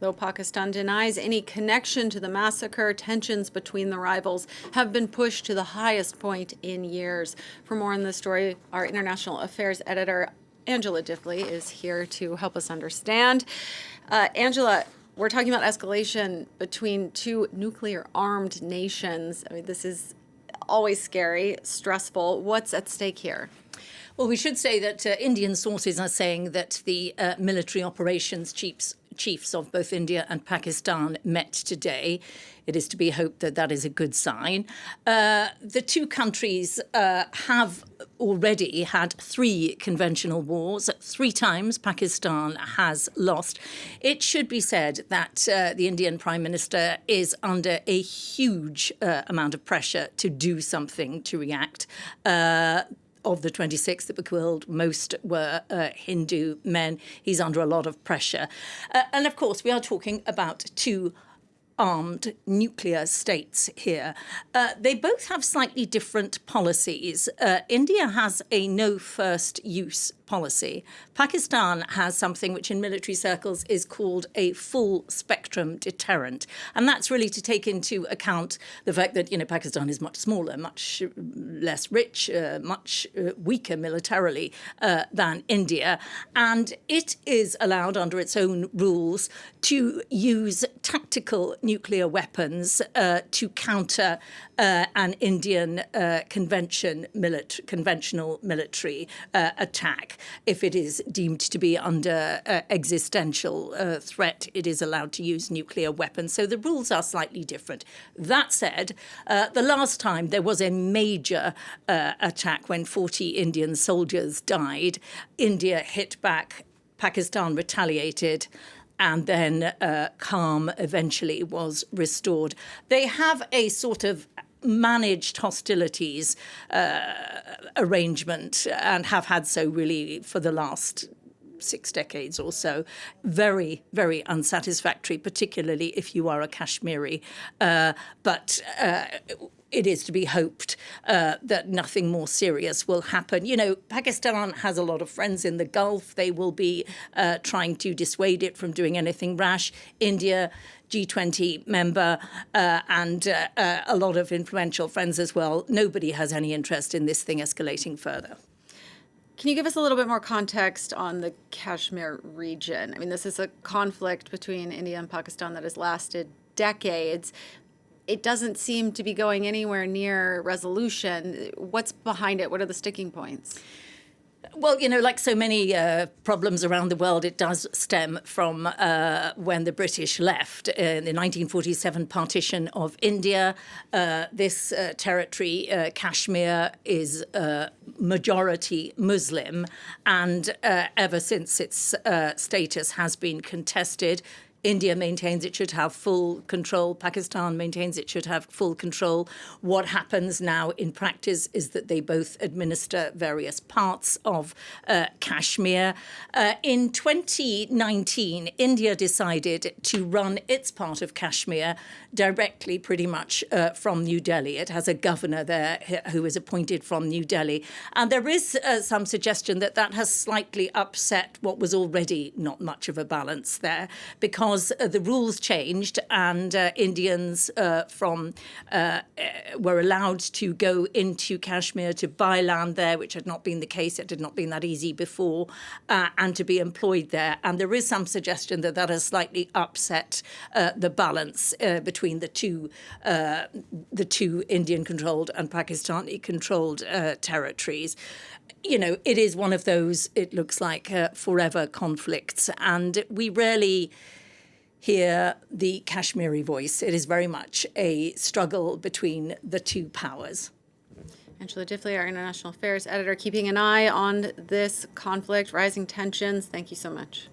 Though Pakistan denies any connection to the massacre, tensions between the rivals have been pushed to the highest point in years. For more on this story, our international affairs editor, Angela Diffley, is here to help us understand. Angela, we're talking about escalation between two nuclear-armed nations. I mean, this is always scary, stressful. What's at stake here? Well, we should say that Indian sources are saying that the military operations chiefs of both India and Pakistan met today. It is to be hoped that that is a good sign. The two countries have already had 3 conventional wars. 3 times Pakistan has lost. It should be said that the Indian Prime Minister is under a huge amount of pressure to do something to react. Of the 26 that were killed, most were Hindu men. He's under a lot of pressure. And of course, we are talking about 2 armed nuclear states here. They both have slightly different policies. India has a no first use policy. Pakistan has something which in military circles is called a full spectrum deterrent. And that's really to take into account the fact that, Pakistan is much smaller, much less rich, much weaker militarily than India. And it is allowed under its own rules to use tactical nuclear weapons to counter an Indian conventional military attack. If it is deemed to be under existential threat, it is allowed to use nuclear weapons. So the rules are slightly different. That said, the last time there was a major attack when 40 Indian soldiers died, India hit back, Pakistan retaliated, and then calm eventually was restored. They have a sort of managed hostilities arrangement and have had so really for the last 6 decades or so. Very, very unsatisfactory, particularly if you are a Kashmiri. But it is to be hoped that nothing more serious will happen. Pakistan has a lot of friends in the Gulf. They will be trying to dissuade it from doing anything rash. India, G20 member, and a lot of influential friends as well. Nobody has any interest in this thing escalating further. Can you give us a little bit more context on the Kashmir region? I mean, this is a conflict between India and Pakistan that has lasted decades. It doesn't seem to be going anywhere near resolution. What's behind it? What are the sticking points? Well, like so many problems around the world, it does stem from when the British left in the 1947 partition of India. This territory, Kashmir, is majority Muslim, and ever since its status has been contested. India maintains it should have full control. Pakistan maintains it should have full control. What happens now in practice is that they both administer various parts of Kashmir. In 2019, India decided to run its part of Kashmir directly pretty much from New Delhi. It has a governor there who is appointed from New Delhi. And there is some suggestion that that has slightly upset what was already not much of a balance there, because the rules changed and Indians were allowed to go into Kashmir to buy land there, which had not been the case. It had not been that easy before, and to be employed there. And there is some suggestion that that has slightly upset the balance between the two Indian-controlled and Pakistani-controlled territories. It is one of those, it looks like, forever conflicts, and we rarely hear the Kashmiri voice. It is very much a struggle between the two powers. Angela Diffley, our international affairs editor, keeping an eye on this conflict, rising tensions. Thank you so much.